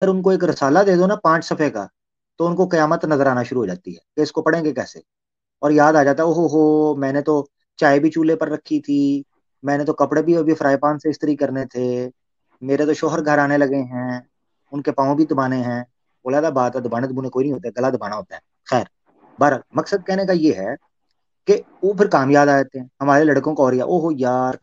उनको एक रसाला दे दो ना 5 सफ़े का, तो उनको कयामत नजर आना शुरू हो जाती है कि इसको पढ़ेंगे कैसे। और याद आ जाता है, ओहो हो, मैंने तो चाय भी चूल्हे पर रखी थी, मैंने तो कपड़े भी अभी फ्राई पैन से इस्त्री करने थे, मेरे तो शोहर घर आने लगे हैं, उनके पाँव भी दबाने हैं। बोला था बात है, दबाने दबूने कोई नहीं होता है, गला दबाना होता है। खैर, बहरहाल मकसद कहने का ये है कि वो फिर काम याद आ जाते हैं हमारे लड़कों को, और या ओहो यार,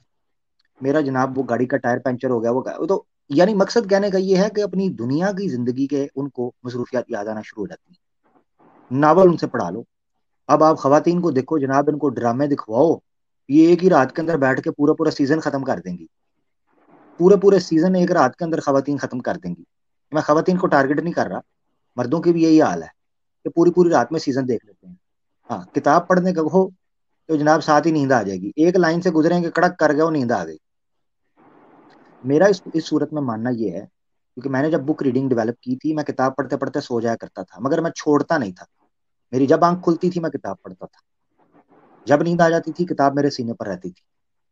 मेरा जनाब वो गाड़ी का टायर पंचर हो गया, वो तो, यानी मकसद कहने का ये है कि अपनी दुनिया की जिंदगी के उनको मसरूफियात याद आना शुरू हो जाती है। नावल उनसे पढ़ा लो। अब आप खवातीन को देखो जनाब, इनको ड्रामे दिखवाओ, ये एक ही रात के अंदर बैठ के पूरा पूरा सीजन खत्म कर देंगी। पूरे पूरे सीजन एक रात के अंदर खवातीन खत्म कर देंगी। मैं खवातीन को टारगेट नहीं कर रहा, मर्दों की भी यही हाल है कि पूरी पूरी रात में सीजन देख लेते हैं। हाँ, किताब पढ़ने का हो तो जनाब साथ ही नींद आ जाएगी, एक लाइन से गुजरेंगे कड़क कर गया वो, नींद आ गई। मेरा इस सूरत में मानना ये है, क्योंकि मैंने जब बुक रीडिंग डेवलप की थी, मैं किताब पढ़ते पढ़ते सो जाया करता था, मगर मैं छोड़ता नहीं था। मेरी जब आंख खुलती थी मैं किताब पढ़ता था, जब नींद आ जाती थी किताब मेरे सीने पर रहती थी।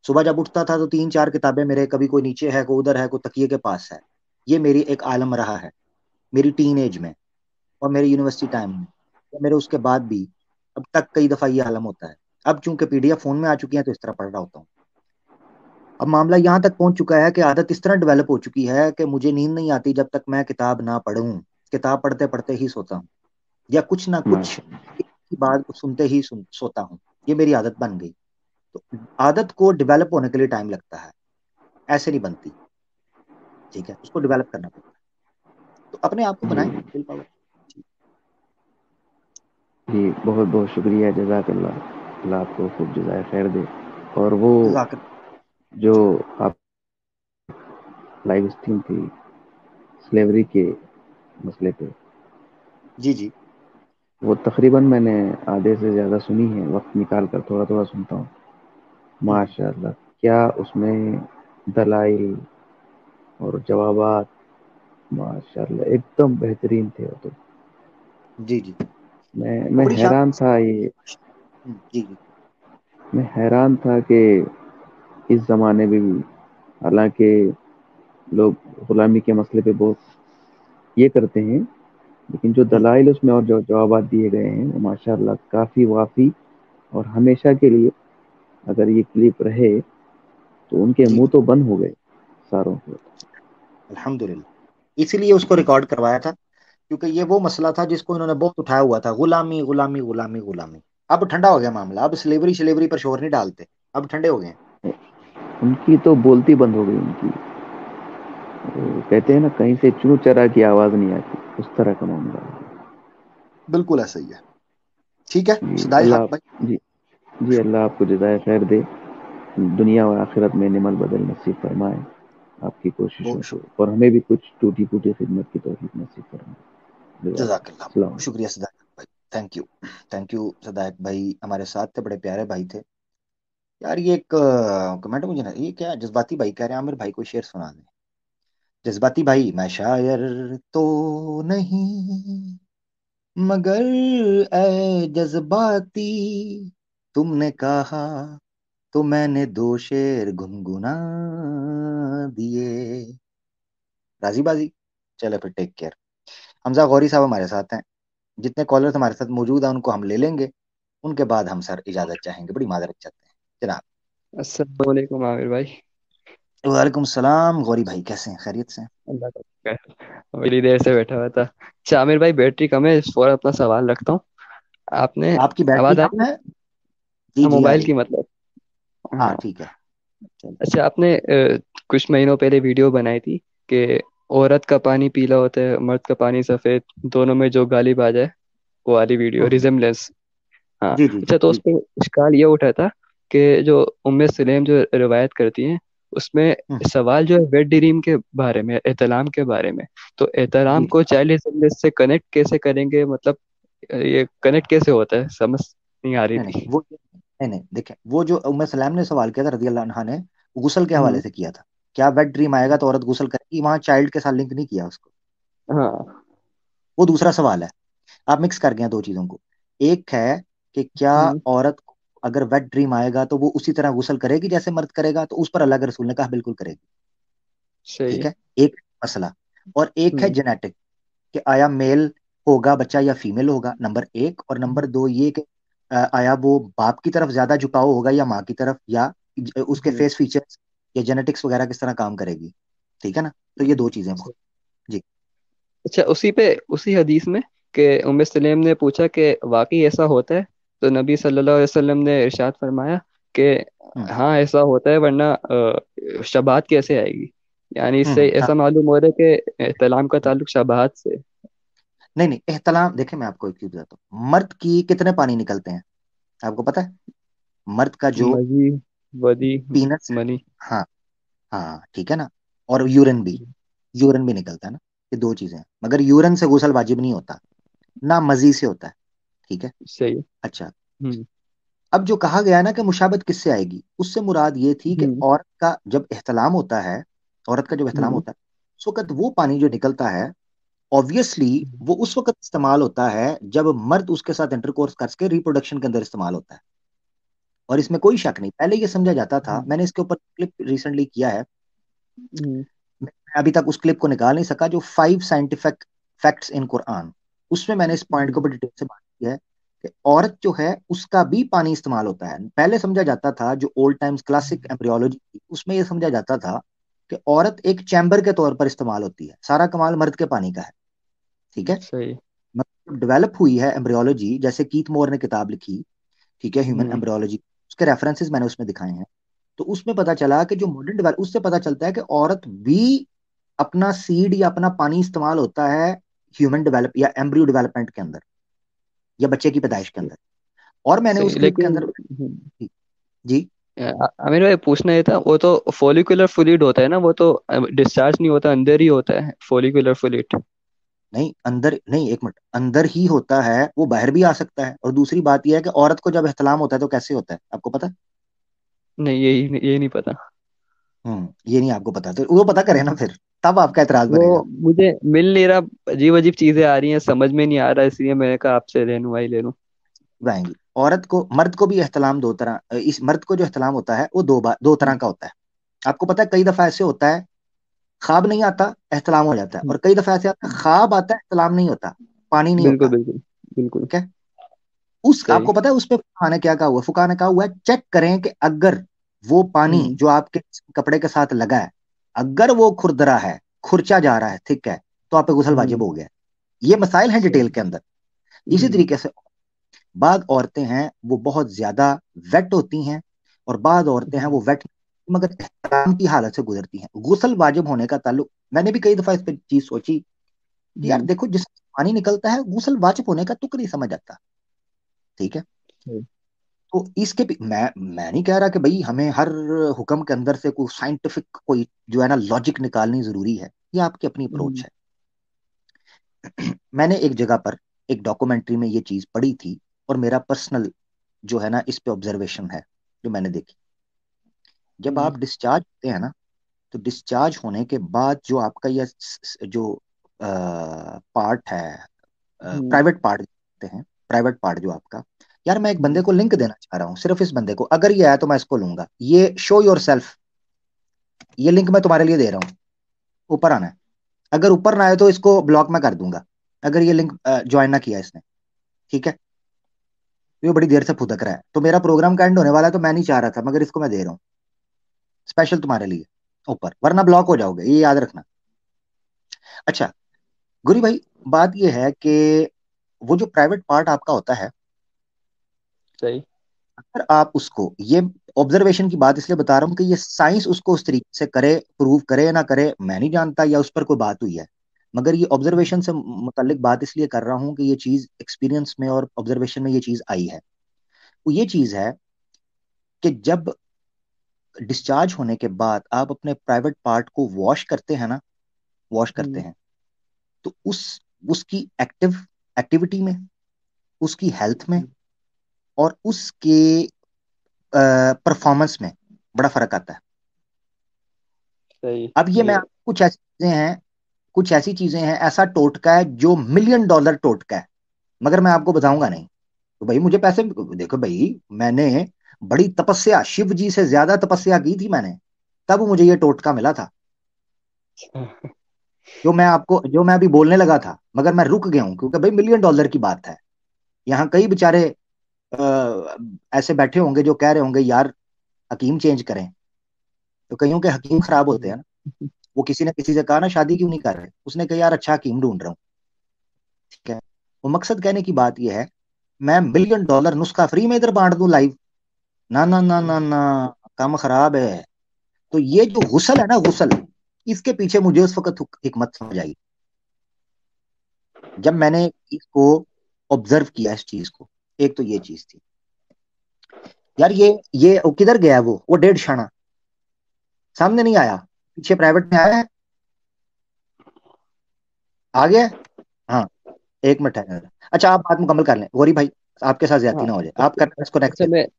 सुबह जब उठता था तो 3 4 किताबें मेरे, कभी कोई नीचे है, कोई उधर है, कोई तकिए के पास है। ये मेरी एक आलम रहा है, मेरी टीन एज में और मेरे यूनिवर्सिटी टाइम में, और मेरे उसके बाद भी अब तक कई दफा ये आलम होता है। अब चूंकि पीडीएफ फोन में आ चुकी है तो इस तरह पढ़ रहा होता हूँ। अब मामला यहाँ तक पहुंच चुका है कि आदत इस तरह डेवलप हो चुकी है कि मुझे नींद नहीं आती जब तक मैं किताब ना पढूं। किताब पढ़ते पढ़ते ही सोता हूँ, या कुछ ना कुछ माशा एक ही बात को सुनते ही सोता हूँ। ये मेरी आदत बन गई। तो आदत को डेवलप होने के लिए टाइम लगता है, ऐसे नहीं बनती। ठीक है, उसको डेवलप करना पड़ता है। तो अपने आप को जी। बनाएं विल पावर। जी, बहुत बहुत शुक्रिया, जज़ाकल्लाह। अल्लाह आपको खूब जज़ाय खैर दे। और वो जजाक। जो जी आप लाइव स्ट्रीम थी स्लेवरी के मसले पे, जी जी। वो तकरीबन मैंने आधे से ज़्यादा सुनी है, वक्त निकाल कर थोड़ा थोड़ा सुनता हूँ। हम्म, माशाअल्लाह, क्या उसमें दलाइल और जवाबात, माशाअल्लाह एकदम बेहतरीन थे वो तो। जी जी। वो मैं बड़ी शान। हैरान था ये, जी जी। मैं हैरान था कि इस ज़माने में भी, हालांकि लोग गुलामी के मसले पे बहुत ये करते हैं, लेकिन जो हम्म, दलाइल उसमें और जो जवाब दिए गए हैं वो माशाल्लाह काफ़ी वाफ़ी, और हमेशा के लिए अगर ये क्लिप रहे तो उनके जी मुंह जी। तो बंद हो गए सारों के। अल्हम्दुलिल्लाह, इसीलिए उसको रिकॉर्ड करवाया था, क्योंकि ये वो मसला था जिसको इन्होंने बहुत उठाया हुआ था, गुलामी गुलामी गुलामी गुलामी। अब ठंडा हो गया मामला, अब स्लेवरी स्लेवरी पर शोर नहीं डालते, अब ठंडे हो गए हैं। उनकी तो बोलती बंद हो गई उनकी। वो कहते हैं ना, कहीं से चूं चरा की आवाज नहीं आती, उस तरह का मामला है। बिल्कुल ऐसा ही है। ठीक है जी सदाए हक अल्लाह। भाई। जी। जी, अल्लाह आपको जज़ाय खैर दे, दुनिया और आखिरत में निमल बदल नसीब फरमाए आपकी कोशिशों बहुत को, शुक्रिया। और हमें भी कुछ टूटी फूटी खिदमत की तौफीक नसीब फरमाए। जजाकल्ला। अस्सलाम वालेकुम। शुक्रिया सदाए भाई। Thank you. थैंक यू सदायक भाई, हमारे साथ थे, बड़े प्यारे भाई थे। यार ये एक कमेंट मुझे ना, ये क्या जज्बाती भाई कह रहे हैं आमिर भाई को शेर सुना दें। जज्बाती भाई, मैं शायर तो नहीं, मगर ए जज्बाती, तुमने कहा तो मैंने 2 शेर गुनगुना दिए। राजी बाजी। चलो फिर, टेक केयर। हमजा गौरी साहब हमारे साथ हैं, जितने कॉलर्स हमारे साथ मौजूद हैं उनको हम ले लेंगे, उनके बाद हम सर इजाजत चाहेंगे, बड़ी माजरत चाहते हैं जनाब। अस्सलाम वालेकुम आमिर भाई। वालेकुम सलाम गौरी भाई, कैसे हैं, खैरियत से हैं? अल्लाह का शुक्र है, बड़ी देर से बैठा हुआ था। अच्छा आमिर भाई, बैटरी कम है, इस फौरन अपना सवाल रखता हूँ। आपने आपकी बैटरी आवाज आ कम रही है? है? जी हाँ, जी आ मोबाइल रही की है। मतलब। हाँ हाँ। ठीक है। चलो। अच्छा, आपने कुछ महीनों पहले वीडियो बनाई थी कि औरत का पानी पीला होता है, मर्द का पानी सफेद, दोनों में जो गालिब आ जाए, वो वाली वीडियो हम्म, रिजेम्बलेंस। हाँ। जी जी जी अच्छा, तो उस जी। पे इश्काल ये उठा था कि जो उम्मे सलेम जो रिवायत करती हैं, उसमें हम्म, सवाल जो है वेट ड्रीम के बारे में, एहतलाम के बारे में। तो एहतलाम जी जी। को चाइल्ड रिसेम्बलेंस से कनेक्ट कैसे करेंगे, मतलब ये कनेक्ट कैसे होता है, समझ नहीं आ रही नहीं नहीं थी। वो, नहीं नहीं देखें, वो जो उम्मे सलाम ने सवाल किया था रजी अल्लाह अन्हा ने, वो गुस्ल के हवाले हम्म। से किया था। क्या वेट ड्रीम आएगा तो औरत गुस्ल करेगी, वहां चाइल्ड के साथ लिंक नहीं किया उसको। हाँ। वो दूसरा सवाल है। आप मिक्स कर गए हैं दो चीजों को। एक है कि क्या हम्म। औरत को अगर वेट ड्रीम आएगा तो वो उसी तरह गुस्ल करेगी जैसे मर्द करेगा, तो उस पर अल्लाह के रसूल ने कहा बिल्कुल करेगी। सही ठीक है। है, एक मसला। और एक है हम्म। जेनेटिक, कि आया मेल होगा बच्चा या फीमेल होगा, नंबर एक। और नंबर हम्म। दो ये कि आया वो बाप की तरफ ज्यादा झुकाव होगा या माँ की तरफ, या उसके हम्म। फेस फीचर्स या जेनेटिक्स वगैरह किस तरह काम करेगी। ठीक है ना, तो ये दो चीजें जी। अच्छा, उसी हदीस में कि उम्मे सलेम ने पूछा कि वाकई ऐसा होता है, तो नबी सल्लल्लाहु अलैहि वसल्लम ने इरशाद फरमाया कि हम्म हाँ ऐसा होता है, वरना शबात कैसे आएगी। यानी इससे हाँ। ऐसा मालूम हो रहा है कि इहतलाम का ताल्लुक शबात से। नहीं नहीं, एहतलाम देखे, मैं आपको एक चीज बताता हूँ, मर्द की कितने पानी निकलते हैं आपको पता है? मर्द का जो मजी, वदी, पीनस है, मनी। हाँ हाँ ठीक है ना, और यूरिन भी निकलता है ना। ये दो चीजें हैं, मगर यूरिन से गुस्ल वाजिब नहीं होता, ना मजी से होता है। ठीक है। सही है। अच्छा, हम्म। अब जो कहा गया है ना कि मुशाबत किससे आएगी, उससे मुराद ये थी कि हम्म। औरत का जब एहतलाम होता है, औरत का जब एहतलाम हम्म। होता है, उस वक्त वो पानी जो निकलता है, ऑब्वियसली वो उस वक्त इस्तेमाल होता है जब मर्द उसके साथ इंटरकोर्स करके रिप्रोडक्शन के अंदर इस्तेमाल होता है। और इसमें कोई शक नहीं, पहले ये समझा जाता था, हम्म। मैंने इसके ऊपर क्लिप रिसेंटली किया है, हम्म। मैं अभी तक उस क्लिप को निकाल नहीं सका, जो 5 साइंटिफिक फैक्ट्स इन कुरान, उसमें मैंने इस पॉइंट को हम्म। बड़ी डिटेल से बात की है कि औरत जो है उसका भी पानी इस्तेमाल होता है। पहले समझा जाता था, जो ओल्ड टाइम्स क्लासिक एम्ब्रियोलॉजी थी उसमें यह समझा जाता था कि औरत एक चैम्बर के तौर पर इस्तेमाल होती है, सारा कमाल मर्द के पानी का है। ठीक है। सही। मतलब डेवलप हुई है एम्ब्रियोलॉजी, जैसे कीथ मोर ने किताब लिखी, ठीक है, ह्यूमन हम्म। एम्ब्रियोलॉजी, उसके रेफरेंसेस मैंने उसमें दिखाए हैं। तो उसमें पता चला कि जो मॉडर्न डेवलप, उससे पता चलता है कि औरत भी अपना सीड या अपना पानी इस्तेमाल होता है ह्यूमन डेवलप या एम्ब्रियो डेवलपमेंट के अंदर, या बच्चे की पैदाइश के अंदर। और मैंने उस सही, क्लिप के लेकिन अंदर जी, आमिर भाई पूछना ये था, वो तो फोलिकुलर फ्लूइड होता है ना, वो तो डिस्चार्ज नहीं होता, अंदर ही होता है फोलिकुलर फ्लूइड। नहीं अंदर नहीं, एक मिनट, अंदर ही होता है, वो बाहर भी आ सकता है। और दूसरी बात यह है कि औरत को जब इहतलाम होता है तो कैसे होता है आपको पता है? नहीं, यही नहीं पता। ये नहीं आपको पता, तो वो पता करे ना फिर, तब आपका एतराज वो बनेगा। मुझे मिल नहीं रहा, अजीब अजीब चीजें आ रही हैं, समझ में नहीं आ रहा, इसलिए मैंने कहा आपसे रहनुमाई ले लूं। आएंगी। औरत को, मर्द को भी एहतलाम दो तरह, इस मर्द को जो एहतलाम होता है वो दो तरह हम्म। का होता है। आपको पता है कई दफा ऐसे होता है, ख्वाब नहीं आता एहतलाम हो जाता है, हम्म। और कई दफा ऐसे आता है ख्वाब आता है एहतलाम नहीं होता, पानी नहीं बिल्कुल होता। बिल्कुल। बिल्कुल। ठीक है। उस सही। आपको पता है उस पे फुकाहा ने क्या कहा हुआ है? फुकाहा ने कहा हुआ है चेक करें कि अगर वो पानी हम्म। जो आपके कपड़े के साथ लगा है, अगर वो खुरदरा है, खुरचा जा रहा है, ठीक है, तो आप पे गुस्ल वाजिब हम्म। हो गया। ये मसाइल हैं डिटेल सही। के अंदर। इसी हम्म। तरीके से बाद औरतें हैं वो बहुत ज्यादा वेट होती हैं, और बाद औरतें हैं वो वेट मगर एहतराम की हालत से गुजरती हैं। गुस्ल वाजिब होने का ताल्लुक, मैंने भी कई दफा इस पर चीज सोची कि यार हम्म। देखो, जिस पानी निकलता है गुस्ल वाजिब होने का तुक नहीं समझ आता। ठीक है। सही। तो इसके भी मैं नहीं कह रहा कि भाई हमें हर हुक्म के अंदर से कोई साइंटिफिक कोई जो है ना लॉजिक निकालनी जरूरी है, ये आपकी अपनी अप्रोच हम्म। है। मैंने एक जगह पर एक डॉक्यूमेंट्री में ये चीज पढ़ी थी, और मेरा पर्सनल जो है ना इस पे ऑब्जर्वेशन है जो मैंने देखी। जब हम्म। आप डिस्चार्ज होते हैं ना, तो डिस्चार्ज होने के बाद जो आपका यह जो पार्ट है, हम्म। प्राइवेट पार्ट कहते हैं, प्राइवेट पार्ट जो आपका, यार मैं एक बंदे हम्म। को लिंक देना चाह रहा हूँ, सिर्फ इस बंदे को, अगर ये आया तो मैं इसको लूंगा, ये शो योर सेल्फ, ये लिंक मैं तुम्हारे लिए दे रहा हूँ, ऊपर आना है। अगर ऊपर ना आए तो इसको ब्लॉक मैं कर दूंगा, अगर ये लिंक ज्वाइन ना किया इसने। ठीक है। ये बड़ी देर से फुदक रहा है, तो मेरा प्रोग्राम का एंड होने वाला है, तो मैं नहीं चाह रहा था, मगर इसको मैं दे रहा हूँ स्पेशल तुम्हारे लिए ऊपर, वरना ब्लॉक हो जाओगे, ये याद रखना। अच्छा, गुरी भाई, बात ये है कि वो जो प्राइवेट पार्ट आपका होता है, सही। अगर आप उसको, ये ऑब्जर्वेशन की बात इसलिए बता रहा हूँ कि ये साइंस उसको उस तरीके से करे, प्रूव करे या ना करे मैं नहीं जानता, या उस पर कोई बात हुई है, मगर ये ऑब्जर्वेशन से मुतल्लिक बात इसलिए कर रहा हूँ कि ये चीज एक्सपीरियंस में और ऑब्जर्वेशन में ये चीज आई है। वो ये चीज है कि जब डिस्चार्ज होने के बाद आप अपने प्राइवेट पार्ट को वॉश करते हैं ना, वॉश करते हम्म। हैं, तो उसकी एक्टिविटी में, उसकी हेल्थ में, हम्म। और उसके परफॉर्मेंस में बड़ा फर्क आता है। सही। अब ये मैं ये। आपको कुछ ऐसी चीजें हैं, कुछ ऐसी चीजें हैं, ऐसा टोटका है जो $1 मिलियन टोटका है, मगर मैं आपको बताऊंगा नहीं। तो भाई मुझे पैसे, देखो भाई, मैंने बड़ी तपस्या, शिव जी से ज्यादा तपस्या की थी मैंने, तब मुझे ये टोटका मिला था। जो मैं अभी बोलने लगा था, मगर मैं रुक गया हूं क्योंकि भाई $1 मिलियन की बात है। यहाँ कई बेचारे ऐसे बैठे होंगे जो कह रहे होंगे यार हकीम चेंज करें। तो कईयों के हकीम खराब होते हैं ना। वो किसी ने किसी से कहा ना शादी क्यों नहीं कर रहे, उसने कहा यार अच्छा हकीम ढूंढ रहा हूँ। ठीक है। वो मकसद कहने की बात यह है, मैं $1 मिलियन नुस्खा फ्री में इधर बांट दूं लाइव? ना ना ना ना ना, काम खराब है। तो ये जो गुसल है ना, गुसल, इसके पीछे मुझे उस वक्त हिकमत समझ आई जब मैंने इसको ऑब्जर्व किया, इस चीज को। एक तो ये चीज थी यार, ये वो किधर गया, वो 1.5 शाना सामने नहीं आया, पीछे प्राइवेट में आया है, आ गया है? हाँ, 1 मिनट है। अच्छा आप बात मुकम्मल कर लें गौरी भाई, आपके साथ ज्यादती हाँ। ना हो जाए, आप अच्छा कर इसको अच्छा, नेक्स्ट।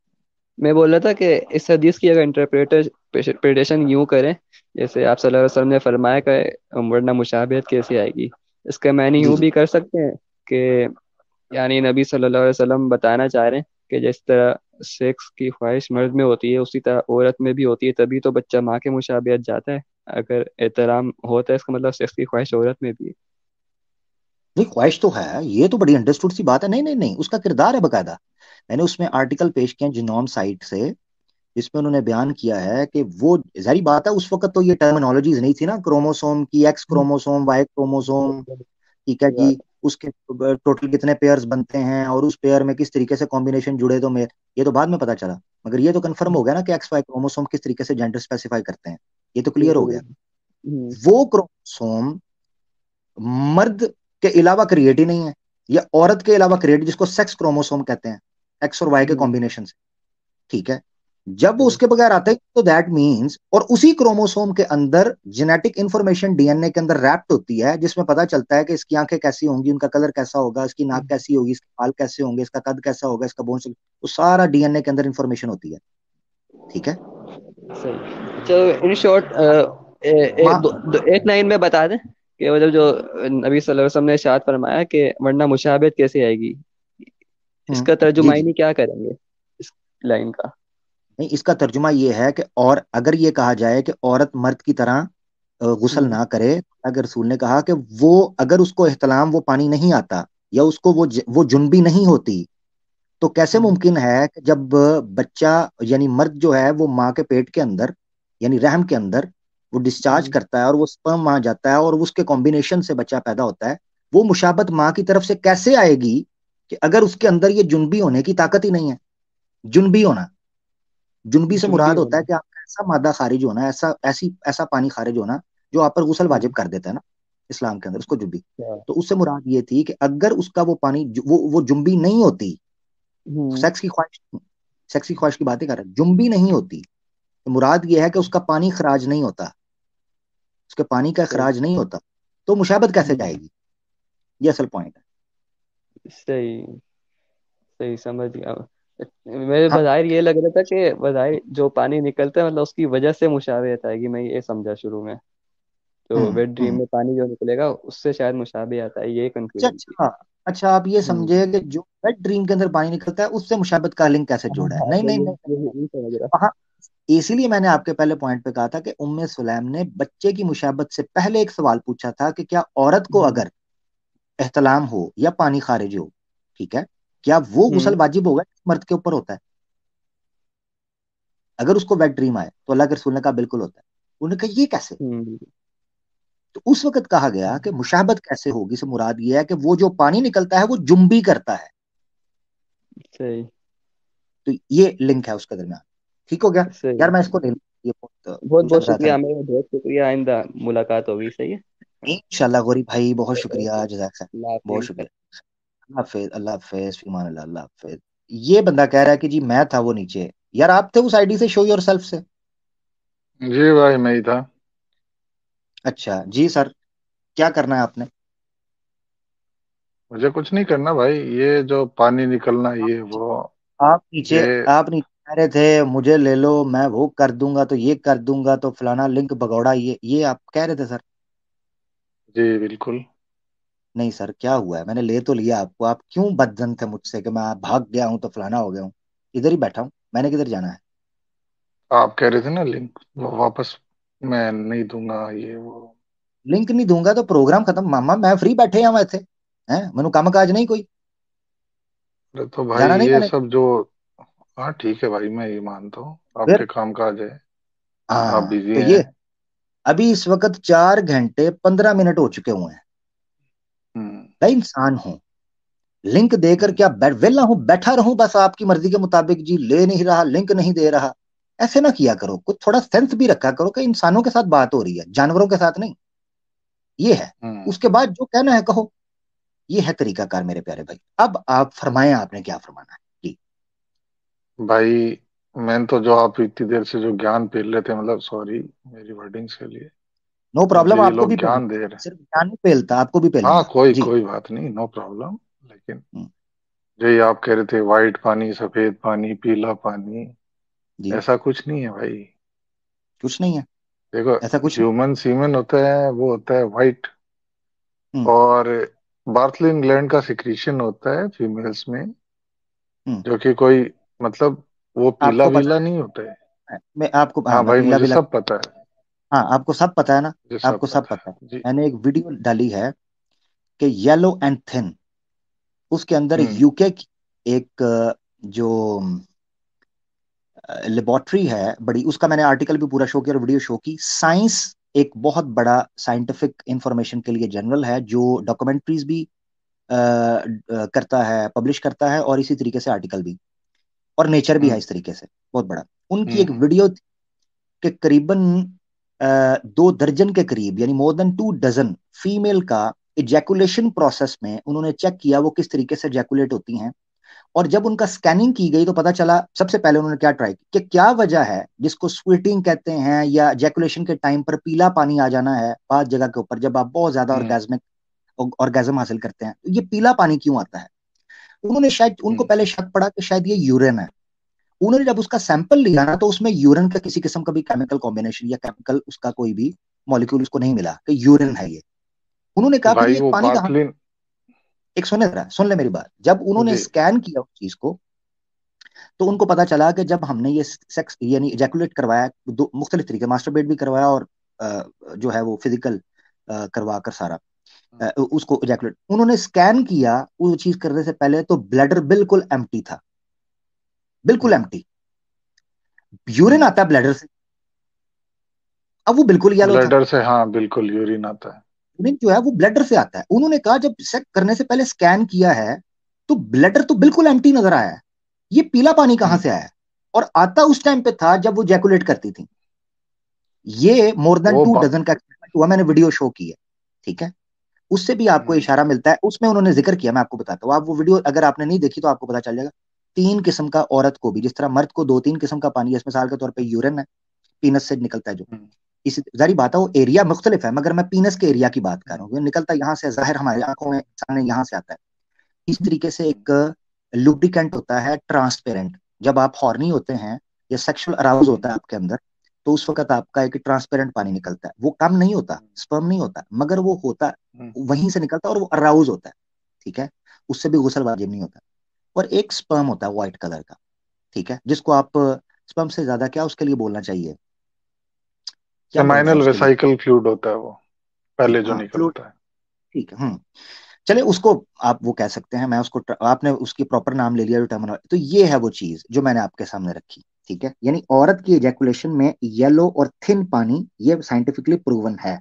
मैं बोल रहा था कि इस हदीस की अगर इंटरप्रिटेशन यूं करें, जैसे आप सल्लल्लाहु अलैहि वसल्लम ने फरमाया कि वरना मुशाबिहत कैसे आएगी, इसका मैंने जी यूं जी। भी कर सकते हैं कि यानी नबी सल्लल्लाहु अलैहि वसल्लम बताना चाह रहे हैं कि जिस तरह सेक्स की ख्वाहिश मर्द में होती है उसी तरह औरत में भी होती है, तभी तो बच्चा माँ के मुशाबियत जाता है। अगर एहतराम होता है इसका मतलब सेक्स की ख्वाहिश औरत में भी है। नहीं, ख्वाहिश तो है, ये तो बड़ी अंडरस्टूड सी बात है। नहीं नहीं नहीं, उसका किरदार है बकायदा। मैंने उसमें आर्टिकल पेश किया जिनोम साइट से, जिसमें उन्होंने बयान किया है कि वो, जारी बात है उस वक्त तो ये टर्मिनोलॉजीज नहीं थी ना, क्रोमोसोम की, एक्स क्रोमोसोम, वाई क्रोमोसोम, ठीक है जी, उसके टोटल कितने पेयर्स बनते हैं और उस पेयर में किस तरीके से कॉम्बिनेशन जुड़े, तो मैं, ये तो बाद में पता चला। मगर ये तो कंफर्म हो गया ना कि एक्स वाई क्रोमोसोम किस तरीके से जेंडर स्पेसिफाई करते हैं, ये तो क्लियर हो बिल्कुल। गया। हम्म। वो क्रोमोसोम मर्द के अलावा क्रिएट ही नहीं है, या औरत के अलावा क्रिएट, जिसको सेक्स क्रोमोसोम कहते हैं, एक्स और वाई के हम्म। कॉम्बिनेशन से। ठीक है। जब वो सही। उसके बगैर आता है तो दैट मीन्स, और उसी क्रोमोसोम के अंदर जेनेटिक इंफॉर्मेशन डीएनए के अंदर रैप्ट होती है, जिसमें पता चलता है कि इसकी आंखें कैसी होंगी, उनका कलर कैसा होगा, इसकी नाक कैसी होगी, इसके बाल कैसे होंगे, इसका कद कैसा होगा, इसका बोन, तो सारा डीएनए के अंदर इंफॉर्मेशन होती है। ठीक है। सही। चलो इन शॉर्ट, माँ। एक लाइन में बता दें कि मतलब जो नबी सल्लल्लाहु अलैहि वसल्लम ने इरशाद फरमाया कि वरना मुशाबिहत कैसे आएगी, इसका जी तर्जुमा ही जी। नहीं क्या करेंगे इस लाइन का? नहीं, इसका तर्जुमा ये है कि, और अगर ये कहा जाए कि औरत मर्द की तरह गुस्ल हम्म। ना करे, अगर रसूल ने कहा कि वो, अगर उसको एहतलाम वो पानी नहीं आता, या उसको वो जुनबी नहीं होती, तो कैसे हम्म। मुमकिन है कि जब बच्चा, यानी मर्द जो है वो माँ के पेट के अंदर, यानी रहम के अंदर, वो डिस्चार्ज हम्म। करता है और वो स्पर्म आ जाता है और उसके कॉम्बिनेशन से बच्चा पैदा होता है, वो मुशाबत माँ की तरफ से कैसे आएगी कि अगर उसके अंदर ये जुनबी होने की ताकत ही नहीं है? जुनबी होना, जुनबी से जुनबी मुराद होता है होना। कि आपका ऐसा मादा खारिज होना, ऐसा पानी खारिज होना जो आप पर गुस्ल वाजिब हम्म। कर देता है ना, इस्लाम के अंदर उसको जुनबी। क्या? तो उससे मुराद ये थी कि अगर उसका वो पानी वो जुनबी नहीं होती, हम्म। सेक्स की ख्वाहिश, सेक्स की ख्वाहिश की बातें कर रहे हैं, जुम्बी नहीं होती, तो मुराद ये है कि उसका पानी खराज नहीं होता, उसके पानी का सही। खराज नहीं होता, तो मुशाबत कैसे हम्म। जाएगी? ये असल पॉइंट है। सही। सही समझ गया। मेरे हाँ। बज़ाहिर ये लग रहा था कि बज़ाहिर जो पानी निकलता है मतलब उसकी वजह से मुशाबिहत आएगी, मैं ये समझा शुरू में। तो वेट ड्रीम हम्म। में पानी जो निकलेगा उससे शायद मुशाबिह आता है, ये अच्छा कंफ्यूजन थी। अच्छा। अच्छा, आप ये हम्म। समझे कि जो वेट ड्रीम के अंदर पानी निकलता है उससे मुशाबत का लिंक कैसे हाँ जोड़ा है? हाँ, नहीं नहीं मैं नहीं यही नहीं। यही समझ रहा। वहां, इसीलिए मैंने आपके पहले पॉइंट पे कहा था कि उम्मे सुलैम ने बच्चे की मुशाबत से पहले एक सवाल पूछा था कि क्या औरत को हम्म। अगर एहतलाम हो या पानी खारिज हो, ठीक है, क्या वो गुस्ल हम्म। वाजिब होगा, मर्द के ऊपर होता है? अगर उसको वेट ड्रीम आए तो अल्लाह के रसूल ने कहा बिल्कुल होता है। उन्होंने कहा ये कैसे? हम्म। तो उस वक्त कहा गया कि मुशाबत कैसे होगी से मुराद ये है कि वो जो पानी निकलता है वो जुम्बी करता है। सही। तो ये लिंक है उसके दरमियान। ठीक हो गया। यार मैं सही। इसको ले लूं, ये बहुत बहुत बहुत चल रहा था शुक्रिया, ना। मेरे बहुत शुक्रिया, आइंदा मुलाकात होगी, सही है। हाँ। इंशाल्लाह गौरी भाई, बहुत शुक्रिया, ओके। जज़ाक खैर। अल्लाह बहुत हाफिज। शुक्रिया। अल्लाह हाफिज, अल्लाह हाफिज, फीमान अल्लाह, अल्लाह हाफिज। ये बंदा कह रहा है कि जी मैं था वो नीचे, यार आप थे उस आईडी से, शो योर सेल्फ से। जी भाई मैं ही था। अच्छा जी सर, क्या करना है आपने? मुझे कुछ नहीं करना भाई, ये जो पानी निकलना ये वो आप नीचे, ये आप नीचे कह रहे थे मुझे ले लो, मैं वो कर दूंगा, तो ये कर दूंगा, तो फलाना लिंक भगौड़ा, ये आप कह रहे थे सर? जी बिल्कुल। नहीं सर, क्या हुआ है? मैंने ले तो लिया आपको, आप क्यों बदजन थे मुझसे कि मैं भाग गया हूं तो फलाना हो गया हूँ? इधर ही बैठा हूँ, मैंने किधर जाना है? आप कह रहे थे ना लिंक वो वापस मैं नहीं दूंगा ये वो। लिंक नहीं दूंगा तो प्रोग्राम खत्म मामा, मैं फ्री बैठे हैं वैसे हैं, मैनू काम काज नहीं कोई, अरे तो भाई जाना नहीं ये मैंने। सब जो, हाँ ठीक है भाई, मैं ये मानता हूँ फिर आपके काम काज है, आप हाँ बिजी तो हैं। ये अभी इस वक्त 4 घंटे 15 मिनट हो चुके हुए हैं। हम्म। मैं इंसान हूं, लिंक देकर हम्म। क्या वेला हूं बैठा रहूं बस आपकी मर्जी के मुताबिक, जी ले नहीं रहा लिंक नहीं दे रहा। ऐसे ना किया करो, कुछ थोड़ा सेंस भी रखा करो कि इंसानों के साथ बात हो रही है, जानवरों के साथ नहीं। ये है। हम्म। उसके बाद जो कहना है कहो। ये है तरीकाकार मेरे प्यारे भाई। अब आप फरमाएं, आपने क्या फरमाना है जी। भाई मैंने तो, जो आप इतनी देर से जो ज्ञान पेल रहे थे, मतलब सॉरी मेरी वर्डिंग्स के लिए, नो तो जो प्रॉब्लम, ये आपको भी लोग पेलना, ज्ञान दे रहे हैं, सिर्फ ज्ञान नहीं पेलता, आपको भी हाँ पेलेंगे कोई जी। कोई बात नहीं, नो प्रॉब्लम। लेकिन हम्म, जो ये आप कह रहे थे, वाइट पानी, सफेद पानी, पीला पानी, जी। ऐसा कुछ नहीं है भाई। कुछ नहीं है, देखो, ऐसा कुछ नहीं। ह्यूमन सीमेन होता है, वो होता है वाइट। हम्म, और बार्थलिन ग्लैंड का सिक्रीशन होता है फीमेल्स में, हम्म। जो कि कोई, मतलब वो पीला आपको पता वीला नहीं होता है। है, मैं आपको, हाँ हाँ मैं भाई, पीला मुझे पीला, सब पता है, हाँ आपको सब पता है ना। मुझे सब आपको सब पता पता है। है जी। मैंने एक वीडियो डाली है कि येलो एंड थिन, उसके अंदर हम्म। यूके की एक जो लेबोरेटरी है बड़ी, उसका मैंने आर्टिकल भी पूरा शो किया और वीडियो शो की। साइंस एक बहुत बड़ा साइंटिफिक इंफॉर्मेशन के लिए जर्नल है जो डॉक्यूमेंट्रीज भी करता है, पब्लिश करता है, और इसी तरीके से आर्टिकल भी, और नेचर भी है हम्म। इस तरीके से, बहुत बड़ा। उनकी एक हम्म। वीडियो के करीबन 2 दर्जन के करीब, यानी मोर देन 2 डजन फीमेल का इजैकुलेशन प्रोसेस में उन्होंने चेक किया वो किस तरीके से इजैकुलेट होती हैं। और जब उनका स्कैनिंग की गई तो पता चला, सबसे पहले उन्होंने क्या ट्राई कि क्या वजह है जिसको स्क्विटिंग कहते हैं या इजैकुलेशन के टाइम पर पीला पानी आ जाना है बात जगह के ऊपर, जब आप बहुत ज्यादा हम्म। ऑर्गेजमिक ऑर्गेजम हासिल करते हैं तो ये पीला पानी क्यों आता है। उन्होंने शायद, उनको हम्म। पहले शक पड़ा कि शायद ये यूरिन है। उन्होंने जब उसका सैंपल लिया ना तो उसमें यूरिन का किसी किस्म का भी केमिकल कॉम्बिनेशन या केमिकल उसका कोई भी मॉलिक्यूल उसको नहीं मिला कि यूरिन है ये। उन्होंने तो कहा फिर भाई ये वो पानी कहाँ। बार्थलिन, एक सुने जरा, सुन ले मेरी बात। जब उन्होंने जी। स्कैन किया उस चीज को तो उनको पता चला कि जब हमने ये सेक्स यानी इजैकुलेट करवाया, दो मुख्तलिफ तरीके, मास्टरबेट भी करवाया और जो है वो फिजिकल करवा कर सारा उसको इजैकुलेट, उन्होंने स्कैन किया वो चीज करने से पहले तो ब्लैडर बिल्कुल एम्प्टी था, बिल्कुल हम्म। एम्प्टी। यूरिन हम्म। आता है ब्लैडर से, अब वो बिल्कुल येलो था। ब्लैडर से, हाँ बिल्कुल यूरिन आता है। यूरिन जो है वो ब्लैडर से आता है। उन्होंने कहा जब चेक करने से पहले स्कैन किया है तो ब्लैडर तो बिल्कुल एम्प्टी नजर आया है, ये पीला पानी कहाँ हम्म। से आया है। और आता उस टाइम पे था जब वो जैकुलेट करती थी। ये मोर देन वो टू बा, डजन का एक्सपेरिमेंट हुआ, मैंने वीडियो शो की है। ठीक है। उससे भी आपको हम्म। इशारा मिलता है, उसमें उन्होंने जिक्र किया, मैं आपको बताता हूँ, आप वो वीडियो अगर आपने नहीं देखी तो आपको पता चल जाएगा। 3 किस्म का औरत को भी, जिस तरह मर्द को 2-3 किस्म का पानी है, मिसाल के तौर पर यूरिन है, पीनस से निकलता है जो, हम्म। इस जारी बात है वो एरिया मुख्तलिफ है, मगर मैं पीनस के एरिया की बात कर रहा हम्म। हूँ, निकलता यहाँ से, जाहिर हमारी आंखों में सामने यहाँ से आता है। इस तरीके से हम्म। एक लुब्रिकेंट होता है ट्रांसपेरेंट। जब आप हॉर्नी होते हैं या सेक्सुअल अराउज हम्म। होता है आपके अंदर, तो उस वक्त आपका एक ट्रांसपेरेंट पानी निकलता है, वो कम नहीं होता, स्पर्म नहीं होता, मगर वो होता हम्म। वहीं से निकलता है और वो अराउज होता है। ठीक है। उससे भी गुस्ल वाजिब नहीं होता। और एक स्पर्म होता है व्हाइट कलर का, ठीक है, जिसको आप स्पर्म से ज्यादा क्या उसके लिए बोलना चाहिए, क्या बोलना है सेमाइनल उसके लिए। वेसाइकल फ्लूइड होता है वो, पहले ठीक, जो हाँ फ्लूइड। निकलता है। ठीक है। चले उसको आप वो कह सकते हैं, मैं उसको आपने उसकी प्रॉपर नाम ले लिया जो टर्मिनोलॉजी, तो ये है वो चीज जो मैंने आपके सामने रखी। ठीक है। यानी औरत की इजैकुलेशन में येलो और थिन पानी, ये साइंटिफिकली प्रूवन है,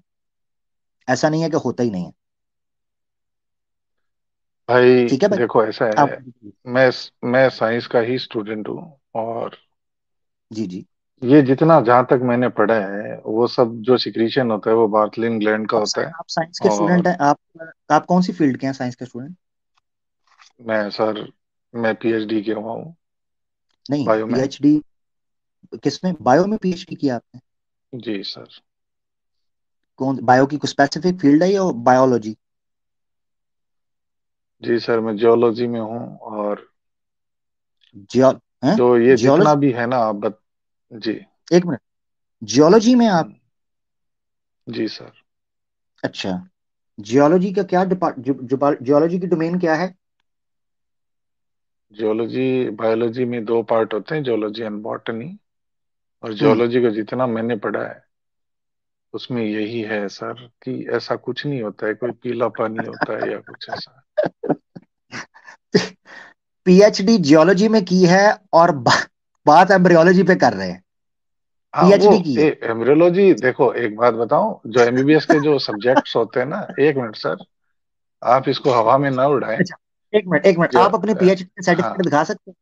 ऐसा नहीं है कि होता ही नहीं है। भाई ठीक है भाई। देखो, ऐसा आप है, मैं मैं साइंस का ही स्टूडेंट हूँ, और जी जी। ये जितना जहां तक मैंने पढ़ा है, वो सब जो सिक्रीशन होता है वो बार्थलिन ग्लैंड का होता है। आप साइंस के स्टूडेंट और हैं आप कौन सी फील्ड के हैं साइंस के स्टूडेंट। मैं सर, मैं पीएचडी किया हुआ हूँ नहीं, बायो में। पीएचडी किसमें, बायो में पीएचडी किया आपने। जी सर। कौन बायो की कुछ स्पेसिफिक फील्ड है या बायोलॉजी। जी सर, मैं जियोलॉजी में हूँ। और जियो हैं, जो ये जितना जियोलॉजी। भी है ना आप जी। एक मिनट, जियोलॉजी में आप। हम्म। जी सर। अच्छा, जियोलॉजी का क्या जियोलॉजी की डोमेन क्या है। जियोलॉजी, बायोलॉजी में दो पार्ट होते हैं, जियोलॉजी एंड बॉटनी। और हम्म। जियोलॉजी का जितना मैंने पढ़ा है, उसमें यही है सर कि ऐसा कुछ नहीं होता है, कोई पीला पानी होता है या कुछ ऐसा। पीएचडी जियोलॉजी में की है और बात एम्ब्रियोलॉजी पे कर रहे हैं। हाँ वो पीएचडी की है। एम्ब्रियोलॉजी, देखो एक बात बताऊं, जो एमबीबीएस के जो सब्जेक्ट्स होते हैं ना, एक मिनट सर, आप इसको हवा में ना उड़ाएं। अच्छा, एक मिनट, जो आप अपने पीएचडी हाँ, सर्टिफिकेट दिखा सकते हैं?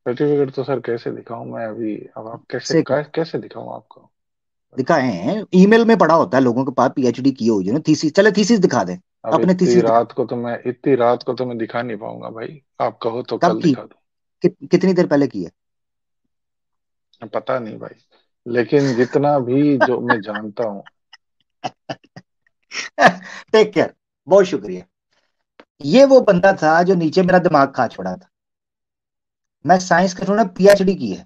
सर्टिफिकेट तो सर कैसे दिखाऊं मैं अभी, अब आप से कैसे दिखाऊं आपको, दिखाए बताइए। हैं, ईमेल में पड़ा होता है लोगों के पास, पीएचडी की हुई है ना, थीसिस, चले थीसिस दिखा दें। अब अपने थीसिस दिखा। इतनी रात को तो मैं दिखा नहीं पाऊंगा भाई, आप कहो तो कब कल की? दिखा दूं। कितनी देर पहले की है? पता नहीं भाई, लेकिन जितना भी जो मैं जानता हूँ। Take care. बहुत शुक्रिया। ये वो बंदा था जो नीचे मेरा दिमाग खा छोड़ा था। मैं साइंस का थोड़ा पीएचडी की है।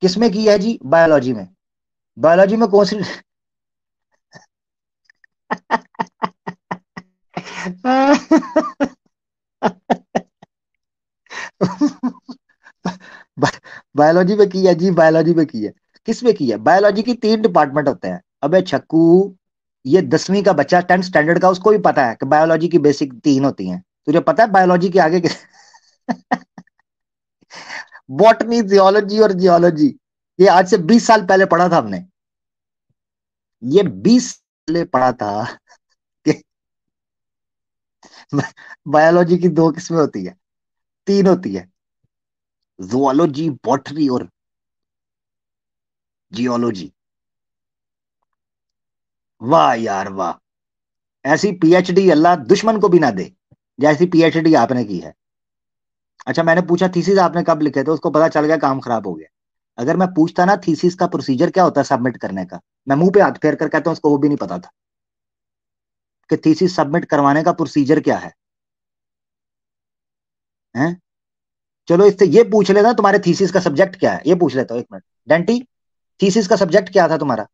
किसमें की है जी? बायोलॉजी में। बायोलॉजी में कौन सी? बायोलॉजी में की है जी, बायोलॉजी में की है। किस में की है? बायोलॉजी की 3 डिपार्टमेंट होते हैं। अबे छक्कू, ये 10वीं का बच्चा 10th स्टैंडर्ड का, उसको भी पता है कि बायोलॉजी की बेसिक 3 होती हैं। तुझे पता है बायोलॉजी के आगे बॉटनी, जियोलॉजी और जियोलॉजी। ये आज से 20 साल पहले पढ़ा था हमने। ये 20 पहले पढ़ा था कि बायोलॉजी की 2 किस्में होती है, 3 होती है, जुआलॉजी, बॉटनी और जियोलॉजी। वाह यार वाह। ऐसी पीएचडी अल्लाह दुश्मन को भी ना दे जैसी पीएचडी आपने की है। अच्छा, मैंने पूछा थीसिस आपने कब लिखे थे, उसको पता चल गया काम खराब हो गया। अगर मैं पूछता ना थीसिस का प्रोसीजर क्या होता है सबमिट करने का, मैं मुंह पे हाथ फेर कर कहता हूं उसको वो भी नहीं पता था कि थीसिस सबमिट करवाने का प्रोसीजर क्या है। हैं? चलो इससे ये पूछ लेना तुम्हारे थीसिस का सब्जेक्ट क्या है, ये पूछ लेता हूँ, 1 मिनट। डेंटी, थीसिस का सब्जेक्ट क्या था तुम्हारा?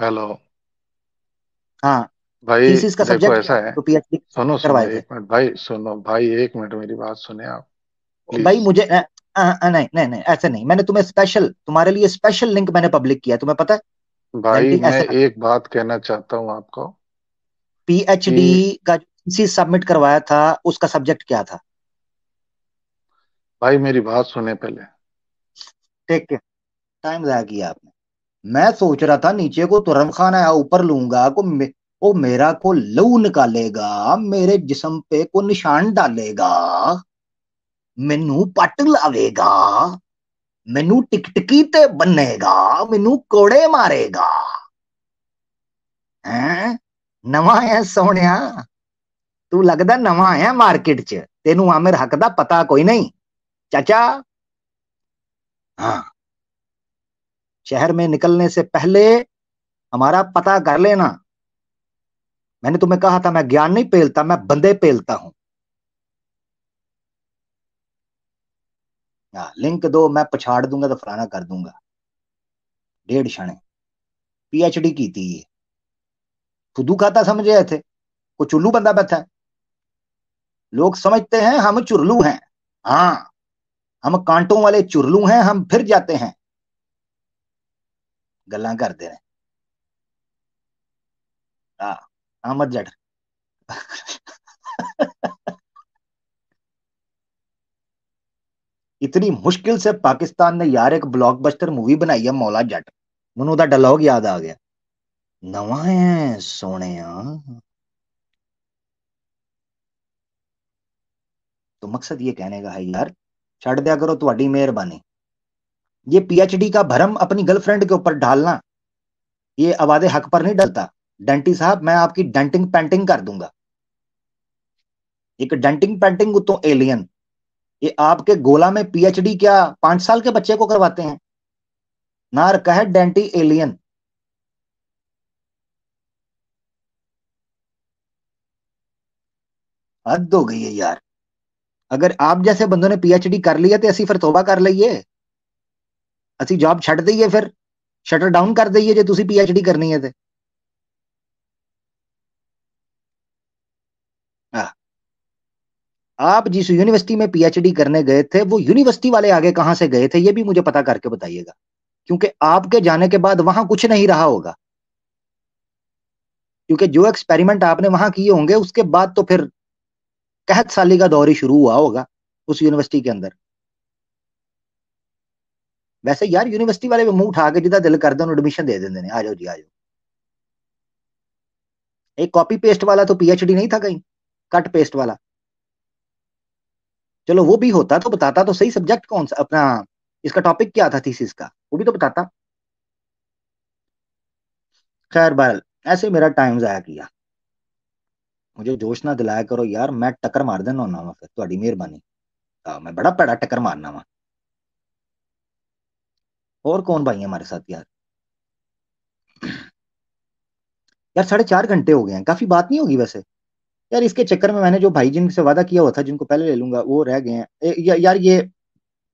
हेलो हाँ, भाई, थीसिस का देखो सब्जेक्ट क्या ऐसा था है, तो पीएचडी सुनो सुनो करवाए थे? एक मिनट भाई, सुनो भाई एक मिनट, मेरी बात सुने आप भाई प्लीज। मुझे नहीं नहीं नहीं, ऐसे नहीं, मैंने तुम्हें स्पेशल, तुम्हारे लिए स्पेशल लिंक मैंने पब्लिक किया, तुम्हें पता है? भाई डेंटी मैं ऐसे ना। एक बात कहना चाहता हूँ आपको पीएचडी कि का जो थीसिस सबमिट करवाया था उसका सब्जेक्ट क्या था? भाई मेरी बात सुने पहले। टेक के टाइम जाया किया आपने। मैं सोच रहा था नीचे को तुरम खान आया ऊपर लूंगा को वो मेरा को लहू निकालेगा, मेरे जिस्म पे को निशान डालेगा, मैनू पट लावेगा, मैनू टिकटकी ते बनेगा, मैनू कोड़े मारेगा। हैं? नवा है सोनिया, तू लगदा नवा आया मार्केट च, तेनू आमिर हक दा पता कोई नहीं चाचा। हाँ, शहर में निकलने से पहले हमारा पता कर लेना। मैंने तुम्हें कहा था मैं ज्ञान नहीं पेलता, मैं बंदे पेलता हूं। लिंक दो, मैं पछाड़ दूंगा तो फलाना कर दूंगा। 1.5 क्षण पीएचडी की थी ये। फुदू खाता समझे थे, को चुल्लू बंदा बैठा है। लोग समझते हैं हम चुरलू हैं। हाँ, हम कांटों वाले चुरलू हैं, हम फिर जाते हैं। गल्ला करते हैं। हाँ, अहमद जट। इतनी मुश्किल से पाकिस्तान ने यार एक ब्लॉकबस्टर मूवी बनाई है मौला जट, ਮੈਨੂੰ ਉਹਦਾ ਡਾਇਲੌਗ याद आ गया। नवा है सोने। तो मकसद ये कहने का है यार, छड़ दिया करो तुम्हारी मेहरबानी। ये पीएचडी का भरम अपनी गर्लफ्रेंड के ऊपर ढालना, ये अवादे हक पर नहीं डलता। डेंटी साहब, मैं आपकी डेंटिंग पेंटिंग कर दूंगा। एक डेंटिंग पेंटिंग तो एलियन। ये आपके गोला में पीएचडी क्या 5 साल के बच्चे को करवाते हैं? ना रखा है डेंटी एलियन। हद हो गई है यार। अगर आप जैसे बंदों ने पीएचडी कर लिया तो ਅਸੀਂ ਫਿਰ तौबा कर ਲਈਏ, ਅਸੀਂ जॉब ਛੱਡ ਦਈਏ, फिर शटर डाउन कर दईए जो तुसी पीएचडी करनी है तो। आप जिस यूनिवर्सिटी में पीएचडी करने गए थे वो यूनिवर्सिटी वाले आगे कहां से गए थे, ये भी मुझे पता करके बताइएगा। क्योंकि आपके जाने के बाद वहां कुछ नहीं रहा होगा, क्योंकि जो एक्सपेरिमेंट आपने वहां किए होंगे उसके बाद तो फिर कहत साली का दौर ही शुरू हुआ होगा उस यूनिवर्सिटी के अंदर। वैसे यार यूनिवर्सिटी वाले भी मुंह उठा के जिदा दिल कर दे एडमिशन दे देंगे ने, आ जाओ जी आ जाओ। एक कॉपी पेस्ट वाला तो पीएचडी नहीं था कहीं, कट पेस्ट वाला। चलो वो भी होता तो बताता तो सही सब्जेक्ट कौन सा अपना, इसका टॉपिक क्या था थीसिस का, वो भी तो बताता। खैर बहरहाल ऐसे मेरा टाइम जाया किया। मुझे जोश ना दिलाया करो यार, मैं टक्कर मार देना होना वा, फिर ਤੁਹਾਡੀ ਮਿਹਰਬਾਨੀ। मैं बड़ा पैड़ा टक्कर मारना वा। और कौन भाई है हमारे साथ यार? यार 4.5 घंटे हो गए हैं, काफी बात नहीं होगी वैसे यार। इसके चक्कर में मैंने जो भाई जिनसे वादा किया हुआ था जिनको पहले ले लूंगा वो रह गए हैं। यार ये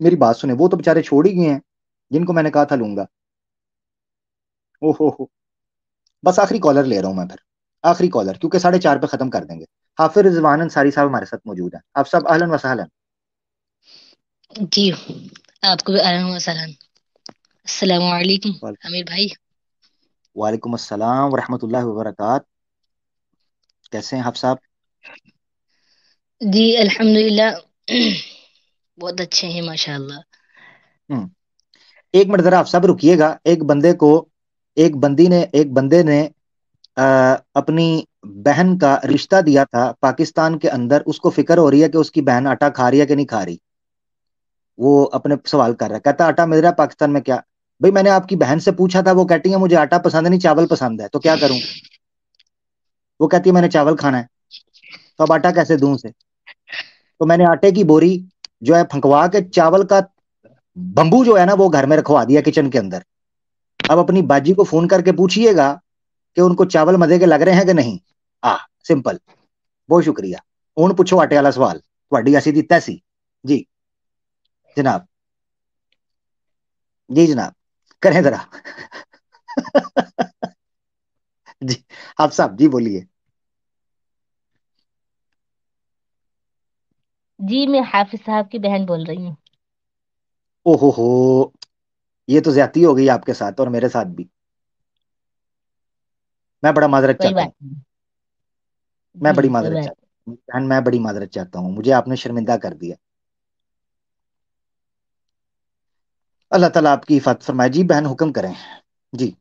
मेरी बात सुने, वो तो बेचारे छोड़ ही गए हैं जिनको मैंने कहा था लूंगा। ओहो, बस आखिरी कॉलर ले रहा हूं मैं फिर, आखिरी कॉलर, क्योंकि 4:30 पे खत्म कर देंगे। हाफिज रिजवान अंसारी साहब हमारे साथ मौजूद हैं। आप सब अहलन व सहलन। जी, आपको भी अहलन व सहलन। अस्सलाम वालेकुम वाल- आमिर भाई। वालेकुम अस्सलाम व रहमतुल्लाहि व बरकात। कैसे हैं आप साहब? जी अल्हम्दुलिल्लाह। बहुत अच्छे हैं माशाल्लाह। हम्म। एक मिनट जरा आप सब रुकिएगा। एक बंदे ने अ, अपनी बहन का रिश्ता दिया था पाकिस्तान के अंदर, उसको फिक्र हो रही है कि उसकी बहन आटा खा रही है कि नहीं खा रही। वो अपने सवाल कर रहा है, कहता आटा मिल रहा है पाकिस्तान में क्या? भाई मैंने आपकी बहन से पूछा था, वो कहती है मुझे आटा पसंद नहीं चावल पसंद है, तो क्या करूं? वो कहती है मैंने चावल खाना है, तो अब आटा कैसे दूं उसे? तो मैंने आटे की बोरी जो है फंकवा के चावल का बंबू जो है ना वो घर में रखवा दिया किचन के अंदर। अब अपनी बाजी को फोन करके पूछिएगा कि उनको चावल मजे के लग रहे हैं कि नहीं। आ सिंपल। बहुत शुक्रिया। हूं पूछो आटे वाला सवाल, ਤੁਹਾਡੀ ऐसी दी तैसी। जी जनाब, जी जनाब, करें जरा। जी आप साहब जी बोलिए। जी मैं हाफिज साहब की बहन बोल रही हूँ। ओहो, ये तो ज्यादती हो गई आपके साथ और मेरे साथ भी। मैं बड़ा माजरत कोई चाहता बात हूँ। नहीं। मैं जी बड़ी कोई माजरत बात। चाहता हूँ बहन, मैं बड़ी माजरत चाहता हूँ, मुझे आपने शर्मिंदा कर दिया। अल्लाह ताला आपकी हिफाजत फरमाए। जी बहन हुक्म करें। जी।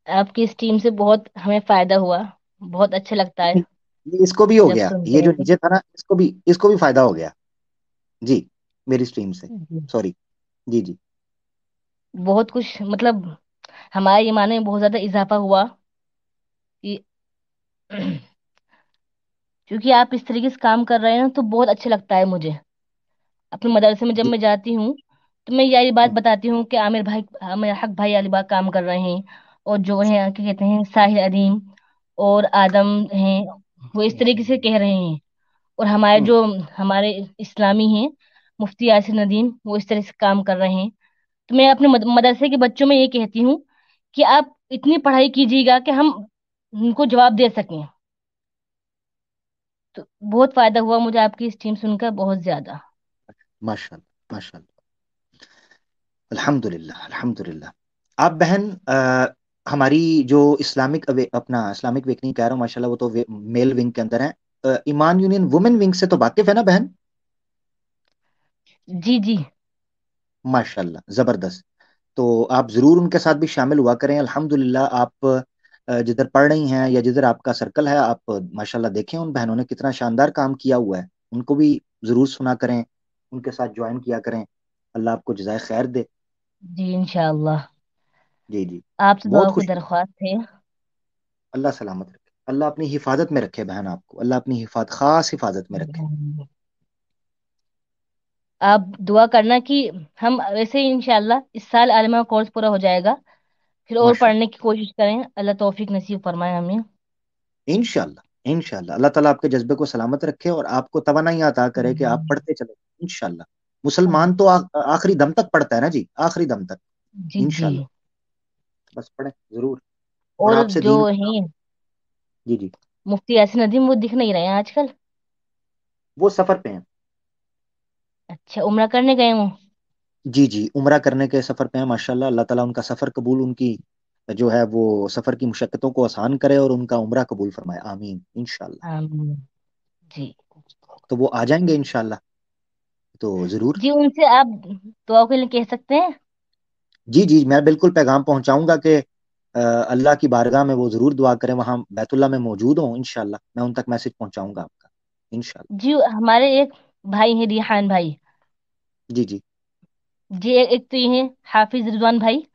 आपकी इस टीम से बहुत हमें फायदा हुआ। बहुत अच्छा लगता है ये इसको भी हो जब गया, सुनते ये हैं जो तो। नीचे था ना इसको भी फायदा हो गया। जी मेरी स्ट्रीम से। जी। सॉरी। जी जी। बहुत कुछ मतलब हमारे ईमान में बहुत ज्यादा इजाफा हुआ कि क्योंकि आप इस तरीके से काम कर रहे हैं ना तो बहुत अच्छा लगता है मुझे। अपने मदरसे में जब जी मैं जाती हूँ तो मैं यही बात बताती हूँ कि आमिर हक भाई अलीबाग काम कर रहे हैं। और जो है क्या कहते हैं साहिर अदीम और आदम हैं, वो इस तरीके से कह रहे हैं। और हम्म, हमारे इस्लामी हैं मुफ्ती यासिर नदीम, वो इस तरह से काम कर रहे हैं। तो मैं अपने मदरसे के बच्चों में ये कहती हूँ कि आप इतनी पढ़ाई कीजिएगा कि हम उनको जवाब दे सकें। तो बहुत फायदा हुआ मुझे आपकी इस टीम सुनकर, बहुत ज्यादा। माशाल्लाह माशाल्लाह। अल्हम्दुलिल्लाह अल्हम्दुलिल्लाह। आप बहन हमारी जो अपना इस्लामिक विंग नहीं कह रहा हूँ माशाल्लाह, वो तो मेल विंग के अंदर है। ईमान यूनियन वुमेन विंग से तो वाकिफ है ना बहन? जी जी। माशाल्लाह जबरदस्त। तो आप जरूर उनके साथ भी शामिल हुआ करें। अल्हम्दुलिल्लाह आप जिधर पढ़ रही हैं या जिधर आपका सर्कल है, आप माशाल्लाह देखें उन बहनों ने कितना शानदार काम किया हुआ है, उनको भी जरूर सुना करें, उनके साथ ज्वाइन किया करें। अल्लाह आपको जज़ाय खैर दे। जी इंशाअल्लाह। जी जी। आपसे दुआ बहुत की खुश। दरख्वास्त है। अल्लाह सलामत रखे, अल्लाह अपनी हिफाजत में रखे बहन आपको, अल्लाह अपनी खास हिफाजत में रखे। आप दुआ करना कि हम वैसे ही इंशाअल्लाह इस साल आलिमा कोर्स पूरा हो जाएगा, फिर और पढ़ने माशाल्लाह। की कोशिश करें। अल्लाह तौफीक नसीब फरमाए हमें। इंशाल्लाह इंशाल्लाह अल्लाह ताला आपके जज्बे को सलामत रखे और आपको तवन्नाई अता करे कि आप पढ़ते चले इंशाल्लाह। मुसलमान तो आखिरी दम तक पढ़ता है ना जी, आखिरी दम तक। जी जी। इंशाल्लाह। बस पढ़े जरूर। और और आपसे जो दीन। है जी जी। मुफ्ती यासिन नदीम, वो दिख नहीं रहे हैं आजकल। वो सफर पे हैं। अच्छा, उम्रा करने गए हूँ। जी जी, उम्रा करने के सफर पे हैं माशाल्लाह। अल्लाह ताला उनका सफर कबूल, उनकी जो है वो सफर की मुशक्कतों को आसान करे और उनका उम्रा कबूल फरमाए, आमीन इंशाल्लाह। आमीन। जी। तो वो आ जाएंगे इंशाल्लाह, तो जरूर। जी, उनसे आप दुआ के लिए कह सकते हैं। जी जी, मैं बिल्कुल पैगाम पहुंचाऊंगा कि अल्लाह की बारगाह में वो जरूर दुआ करें, वहां बैतुल्ला में मौजूद हों इंशाल्लाह। मैं उन तक मैसेज पहुंचाऊंगा आपका इंशाल्लाह। जी, हमारे एक भाई हैं, रिहान भाई। जी जी जी, एक तो ये हैं हाफिज रिजवान भाई,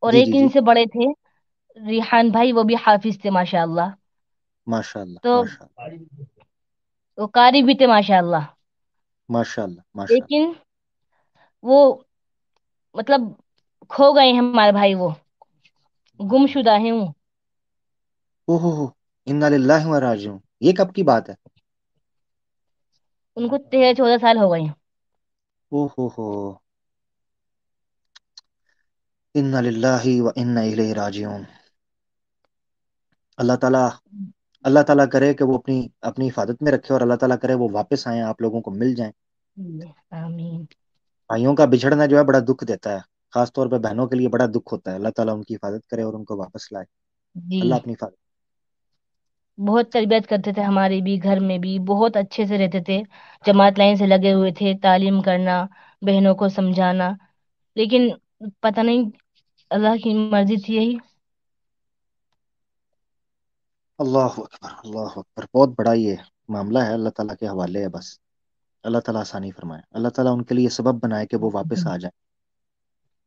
और जी एक जी जी, इनसे बड़े थे रिहान भाई, वो भी हाफिज थे माशाअल्लाह। माशाल्लाह तो माशाल्लाह वो कारी भी थे माशाअल्लाह। माशाल्लाह माशाल्लाह। लेकिन वो मतलब खो गए हैं हमारे भाई, वो गुमशुदा हैं वो। ओहो, इन्ना लिल्लाहि व राजिऊन। ये कब की बात है? उनको 13-14 साल हो गए हैं। ओहो, इन्ना लिल्लाहि व इन्ना इलैहि राजिऊन। अल्लाह ताला, अल्लाह ताला करे कि वो अपनी अपनी हिफाजत में रखे और अल्लाह ताला करे वो वापस आए, आप लोगों को मिल जाएं। आमीन। भाइयों का बिछड़ना जो है बड़ा दुख देता है, खास तौर पे बहनों के लिए बड़ा दुख होता है। अल्लाह ताला उनकी हिफाजत करे और उनको वापस लाए। जी, अल्लाह अपनी हिफाजत। बहुत तरबियत करते थे, हमारे भी घर में भी बहुत अच्छे से रहते थे। जमात लाइन से लगे हुए थे, तालीम करना, बहनों को समझाना। लेकिन पता नहीं, अल्लाह की मर्जी थी यही। अल्लाह अकबर अल्लाह अकबर, बहुत बड़ा ये मामला है, अल्लाह ताला के हवाले है बस। अल्लाह ताला आसानी फरमाए, अल्लाह ताला उनके लिए सबब बनाए कि वो वापस आ जाए।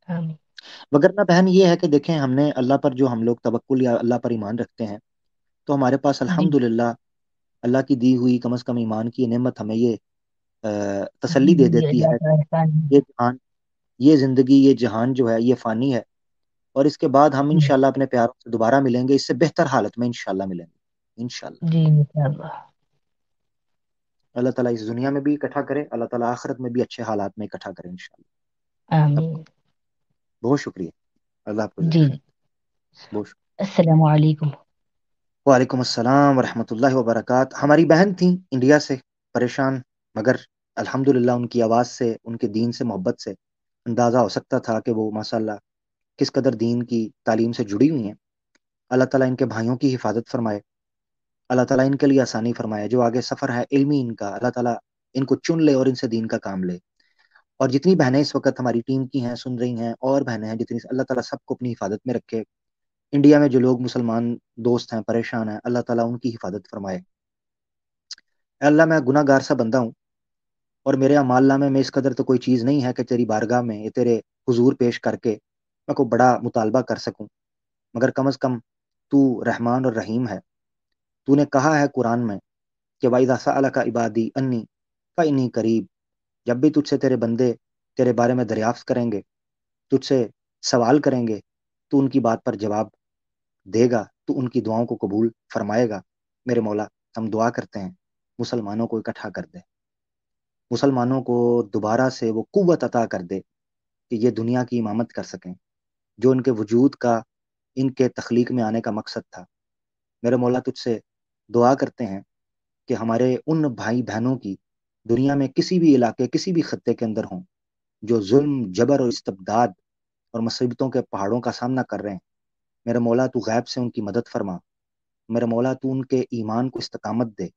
आमीन। वगरना बहन ये है कि देखें, हमने अल्लाह पर जो हम लोग तवक्कुल या अल्लाह पर ईमान रखते हैं, तो हमारे पास जी अल्हम्दुलिल्लाह अल्लाह की दी हुई कम से कम ईमान की नेमत हमें ये जी तसल्ली दे जी, देती अल्लाह है। का एहसान ये है। जहान, ये जिंदगी, ये जहान जो है ये फानी है, और इसके बाद हम जी इंशाल्लाह अपने प्यारों से दोबारा मिलेंगे, इससे बेहतर हालत में इंशाल्लाह मिलेंगे इंशाल्लाह। जी, इंशाअल्लाह। अल्लाह ताला इस दुनिया में भी इकट्ठा करे, अल्लाह ताला आखिरत में भी अच्छे हालात में इकट्ठा करे इंशाल्लाह। सबको आमीन। बहुत शुक्रिया, अल्लाह आपको जी, जज़ाक खैर। बहुत शुक्रिया। अस्सलामु अलैकुम। वालेकुम अस्सलाम वरहमतुल्लाहि वबरकात। हमारी बहन थी इंडिया से, परेशान, मगर अल्हम्दुलिल्लाह उनकी आवाज़ से, उनके दीन से, मोहब्बत से अंदाज़ा हो सकता था कि वो माशाल्लाह किस कदर दीन की तालीम से जुड़ी हुई हैं। अल्लाह ताला इनके भाइयों की हिफाजत फरमाए, अल्लाह ताला इनके लिए आसानी फरमाए। जो आगे सफ़र है इल्मी इनका, अल्लाह ताला इनको चुन ले और इनसे दीन का काम ले। और जितनी बहनें इस वक्त हमारी टीम की हैं, सुन रही हैं, और बहनें हैं जितनी, अल्लाह ताला सबको अपनी हिफाजत में रखे। इंडिया में जो लोग मुसलमान दोस्त हैं, परेशान हैं, अल्लाह ताला उनकी हिफाजत फरमाए। अल्लाह, मैं गुनाहगार सा बंदा हूँ, और मेरे अमाल नामे में इस कदर तो कोई चीज़ नहीं है कि तेरी बारगाह में ये तेरे हुजूर पेश करके मैं कोई बड़ा मुतालबा कर सकूं। मगर कम अज़ कम तू रहमान और रहीम है। तूने कहा है कुरान में कि वाइदा सअलका इबादी अन्नी फ़इन्नी करीब। जब भी तुझसे तेरे बंदे तेरे बारे में दरियाफ्त करेंगे, तुझसे सवाल करेंगे, तू उनकी बात पर जवाब देगा, तू उनकी दुआओं को कबूल फरमाएगा। मेरे मौला, हम दुआ करते हैं मुसलमानों को इकट्ठा कर दे, मुसलमानों को दोबारा से वो कुव्वत अता कर दे कि ये दुनिया की इमामत कर सकें, जो इनके वजूद का, इनके तख्लीक में आने का मकसद था। मेरे मौला, तुझसे दुआ करते हैं कि हमारे उन भाई बहनों की दुनिया में किसी भी इलाके, किसी भी खत्ते के अंदर हों, जो जुल्म, जबर और इस्तबदाद और मुसीबतों के पहाड़ों का सामना कर रहे हैं। मेरे मौला, तू गैब से उनकी मदद फरमा। मेरे मौला, तू उनके ईमान को इस्तकामत दे,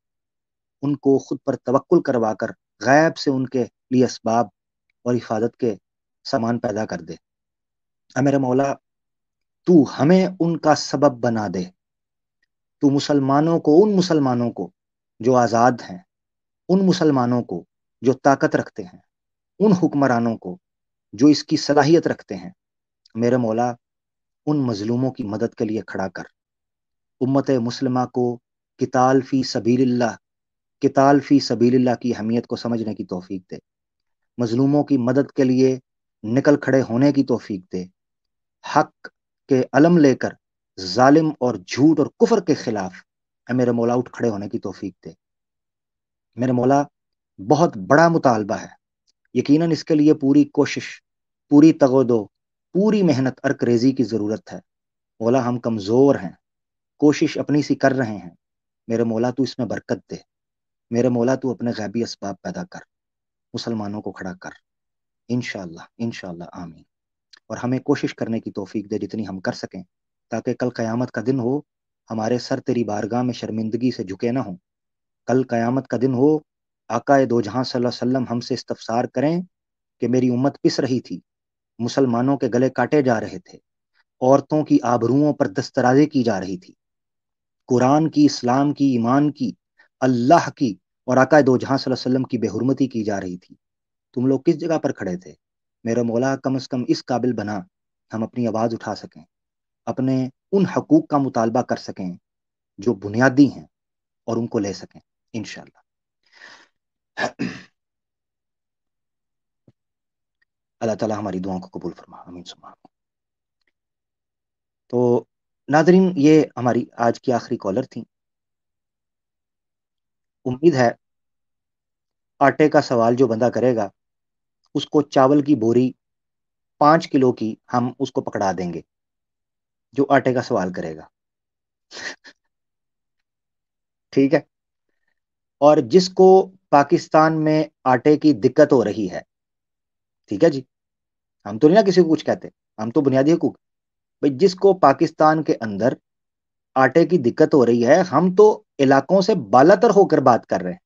उनको खुद पर तवक्कुल करवा कर गैब से उनके लिए असबाब और हिफाजत के सामान पैदा कर दे। मेरे मौला, तू हमें उनका सबब बना दे। तू मुसलमानों को, उन मुसलमानों को जो आज़ाद हैं, उन मुसलमानों को जो ताकत रखते हैं, उन हुक्मरानों को जो इसकी सलाहियत रखते हैं, मेरे मौला उन मजलूमों की मदद के लिए खड़ा कर। उम्मत मुस्लिमा को किताल फी सबीलिल्लाह, किताल फी सबीलिल्लाह की अहमियत को समझने की तौफीक दे। मजलूमों की मदद के लिए निकल खड़े होने की तौफीक दे। हक के अलम लेकर जालिम और झूठ और कुफर के खिलाफ मेरे मौला उठ खड़े होने की तौफीक दे। मेरे मौला, बहुत बड़ा मुतालबा है, यकीनन इसके लिए पूरी कोशिश, पूरी तगोदो, पूरी मेहनत और क्रेजी की ज़रूरत है। मौला, हम कमज़ोर हैं, कोशिश अपनी सी कर रहे हैं। मेरे मौला, तू इसमें बरकत दे। मेरे मौला, तू अपने गैबी असबाब पैदा कर, मुसलमानों को खड़ा कर। इंशाअल्लाह इंशाअल्लाह आमीन। और हमें कोशिश करने की तौफीक दे जितनी हम कर सकें, ताकि कल क़यामत का दिन हो, हमारे सर तेरी बारगाह में शर्मिंदगी से झुके ना हो। कल क़यामत का दिन हो, आका दो जहां सल्लल्लाहु अलैहि वसल्लम हमसे इस्तफसार करें कि मेरी उम्मत पिस रही थी, मुसलमानों के गले काटे जा रहे थे, औरतों की आबरूओं पर दस्तराजी की जा रही थी, कुरान की, इस्लाम की, ईमान की, अल्लाह की और आका दो जहां सल्लल्लाहु अलैहि वसल्लम की बेहुरमती की जा रही थी। तुम लोग किस जगह पर खड़े थे? मेरा मौला कम से कम इस काबिल बना, हम अपनी आवाज़ उठा सकें, अपने उन हकूक का मुतालबा कर सकें जो बुनियादी हैं और उनको ले सकें इंशाअल्लाह। अल्लाह ताला हमारी दुआओं को कबूल फरमा, आमीन सुम्मा आमीन। तो नाज़रीन, ये हमारी आज की आखिरी कॉलर थी। उम्मीद है आटे का सवाल जो बंदा करेगा उसको चावल की बोरी 5 किलो की हम उसको पकड़ा देंगे, जो आटे का सवाल करेगा। ठीक है। और जिसको पाकिस्तान में आटे की दिक्कत हो रही है, ठीक है जी, हम तो नहीं ना किसी को कुछ कहते, हम तो बुनियादी हकूक भाई, जिसको पाकिस्तान के अंदर आटे की दिक्कत हो रही है, हम तो इलाकों से बालातर होकर बात कर रहे हैं।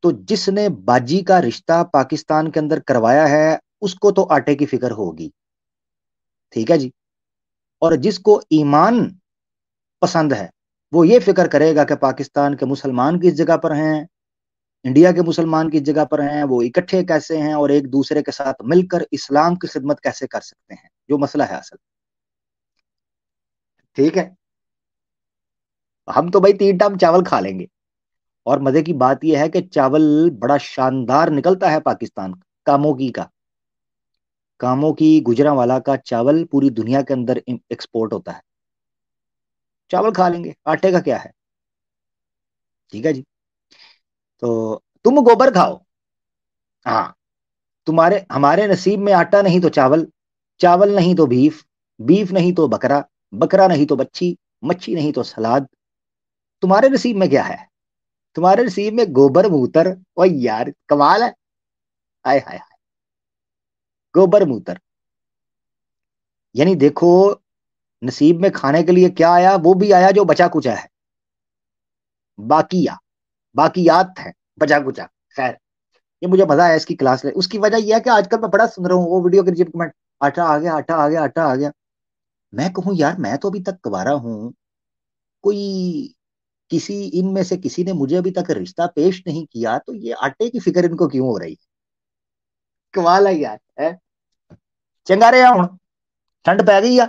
तो जिसने बाजी का रिश्ता पाकिस्तान के अंदर करवाया है उसको तो आटे की फिक्र होगी, ठीक है जी। और जिसको ईमान पसंद है वो ये फिक्र करेगा कि पाकिस्तान के मुसलमान किस जगह पर हैं, इंडिया के मुसलमान किस जगह पर हैं, वो इकट्ठे कैसे हैं और एक दूसरे के साथ मिलकर इस्लाम की खिदमत कैसे कर सकते हैं, जो मसला है असल। ठीक है। हम तो भाई 3 टाइम चावल खा लेंगे। और मजे की बात यह है कि चावल बड़ा शानदार निकलता है पाकिस्तान कामोगी का, कामों की, गुजरांवाला का चावल पूरी दुनिया के अंदर एक्सपोर्ट होता है। चावल खा लेंगे, आटे का क्या है। ठीक है जी। तो तुम गोबर खाओ, हाँ, तुम्हारे हमारे नसीब में आटा नहीं तो चावल, चावल नहीं तो बीफ, बीफ नहीं तो बकरा, बकरा नहीं तो मच्छी, मच्छी नहीं तो सलाद। तुम्हारे नसीब में क्या है? तुम्हारे नसीब में गोबर मूतर। ओ यार कमाल है, हाय हाय हाय, गोबर मूतर। यानी देखो, नसीब में खाने के लिए क्या आया, वो भी आया जो बचा कुचा है, बाकिया, बाकियात है, बचा कुचा। खैर, ये मुझे मजा आया इसकी क्लास ले। उसकी वजह यह है कि आजकल मैं बड़ा सुन रहा हूँ वो वीडियो के नीचे कमेंट, आटा आ गया, आटा आ गया, आटा आ गया। मैं कहूँ यार, मैं तो अभी तक कुंवारा हूँ, कोई किसी इनमें से किसी ने मुझे अभी तक रिश्ता पेश नहीं किया, तो ये आटे की फिक्र इनको क्यों हो रही है? कमाल है यार, है। चंगा रहा हूं, ठंड पै गई आ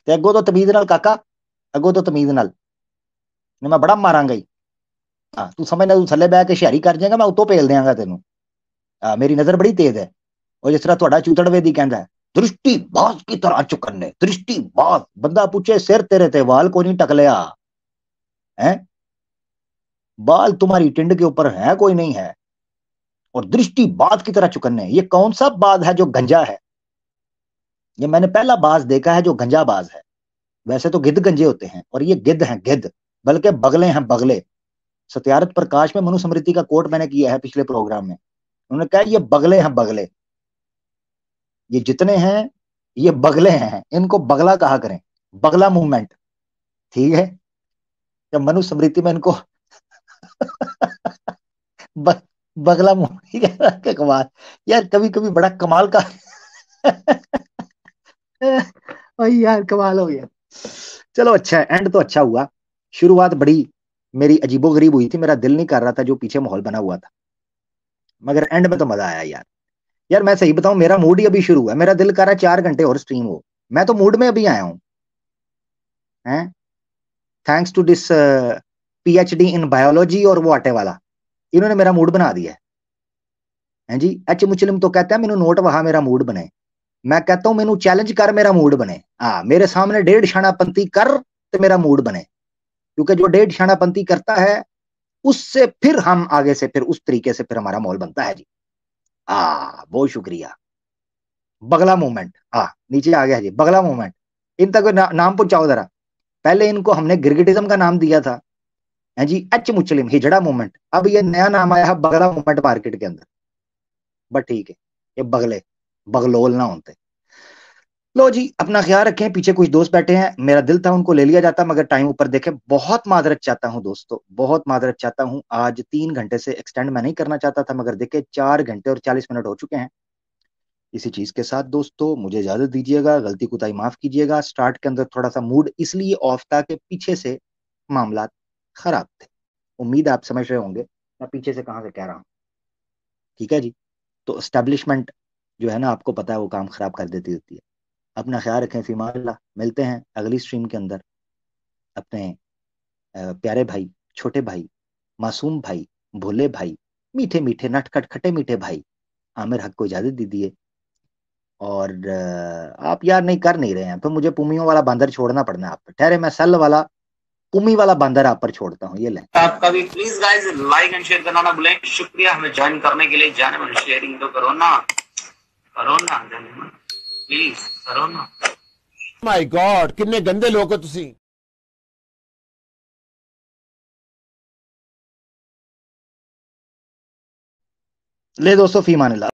ते अगो तो तमीज नाल काका, अगो तो तमीज नाल, नहीं मैं बड़ा मारांगा ही। हाँ, तू समझना, तू थले बह के शहरी कर जाएगा, मैं उतो पेल देंगा तेन। मेरी नजर बड़ी तेज है। और जिस तरह थोड़ा चूतड़वेदी कहता है, दृष्टि बाज की तरह चुकन्ने, दृष्टि बाज। बंदा पूछे सिर तेरे ते वाल को नहीं टक लिया है, बाल तुम्हारी टिंड के ऊपर है कोई नहीं है, और दृष्टि बाज की तरह चुकन्ने। ये कौन सा बाज है जो गंजा है? ये मैंने पहला बाज देखा है जो गंजा बाज है। वैसे तो गिद्ध गंजे होते हैं, और ये गिद्ध हैं, गिद्ध, बल्कि बगले हैं, बगले। सत्यारथ प्रकाश में मनुस्मृति का कोट मैंने किया है पिछले प्रोग्राम में। उन्होंने कहा ये बगले हैं, बगले। ये जितने हैं ये बगले हैं, इनको बगला कहा करें, बगला मूवमेंट। ठीक है। जब मनुस्मृति में इनको ब, बगला मूवमेंट कमाल। यार कभी कभी बड़ा कमाल का भाई यार कमाल हो गया। चलो अच्छा है, एंड तो अच्छा हुआ। शुरुआत बड़ी मेरी अजीबोगरीब हुई थी, मेरा दिल नहीं कर रहा था जो पीछे माहौल बना हुआ था, मगर एंड में तो मजा आया यार। यार मैं सही बताऊं, मेरा मूड ही अभी शुरू हुआ, मेरा दिल कर रहा है 4 घंटे और स्ट्रीम हो। मैं तो मूड में अभी आया हूं, हैं, thanks to this PhD in biology और वो आटे वाला, इन्होंने मेरा मूड बना दिया है जी। एच मुचलिम तो कहता है मैनू नोट वहा मेरा मूड बने, मैं कहता हूं मैनू चैलेंज कर मेरा मूड बने। हाँ, मेरे सामने 1.5 शानापंती कर तो मेरा मूड बने, क्योंकि जो 1.5 शानापंती करता है उससे फिर हम आगे से फिर उस तरीके से फिर हमारा माहौल बनता है जी। बहुत शुक्रिया। बगला मूवमेंट, नीचे आ गया जी, बगला मूवमेंट। इन तक नाम पहुंचाओ जरा। पहले इनको हमने गिरगिटिज्म का नाम दिया था, है जी, एच मुचलिम, हिजड़ा मूवमेंट। अब ये नया नाम आया है बगला मूवमेंट मार्केट के अंदर। बट ठीक है, ये बगले बगलोल ना होते। लो जी, अपना ख्याल रखें। पीछे कुछ दोस्त बैठे हैं, मेरा दिल था उनको ले लिया जाता, मगर टाइम ऊपर देखे। बहुत माजरत चाहता हूं दोस्तों, बहुत माजरत चाहता हूं। आज 3 घंटे से एक्सटेंड मैं नहीं करना चाहता था, मगर देखे 4 घंटे और 40 मिनट हो चुके हैं। इसी चीज के साथ दोस्तों मुझे इजाजत दीजिएगा, गलती कोताही माफ कीजिएगा। स्टार्ट के अंदर थोड़ा सा मूड इसलिए ऑफ था कि पीछे से मामला खराब थे। उम्मीद आप समझ रहे होंगे मैं पीछे से कहां से कह रहा हूं। ठीक है जी। तो एस्टेब्लिशमेंट जो है ना, आपको पता है वो काम खराब कर देती होती है। अपना ख्याल रखें, फीमाल्लाह। मिलते हैं अगली स्ट्रीम के अंदर। अपने प्यारे भाई, छोटे भाई, मासूम भाई, भोले भाई, मीठे मीठे नटखट खटे मीठे भाई आमिर हक को इजाजत दीजिए। और आप यार नहीं कर नहीं रहे हैं, तो मुझे पुमियों वाला बंदर छोड़ना पड़ना है आप पे। ठहरे, मैं सल वाला पुमी वाला बंदर आप पर छोड़ता हूँ। ये लें आपका भी please guys like and share करना ना भूलें। शुक्रिया हमें ज्वाइन करने के लिए। जाने मन शेयरिंग तो करो ना प्लीज करो ना। माय गॉड, कितने गंदे लोग हो तुसी। ले दोस्तों, फीमान अल्लाह।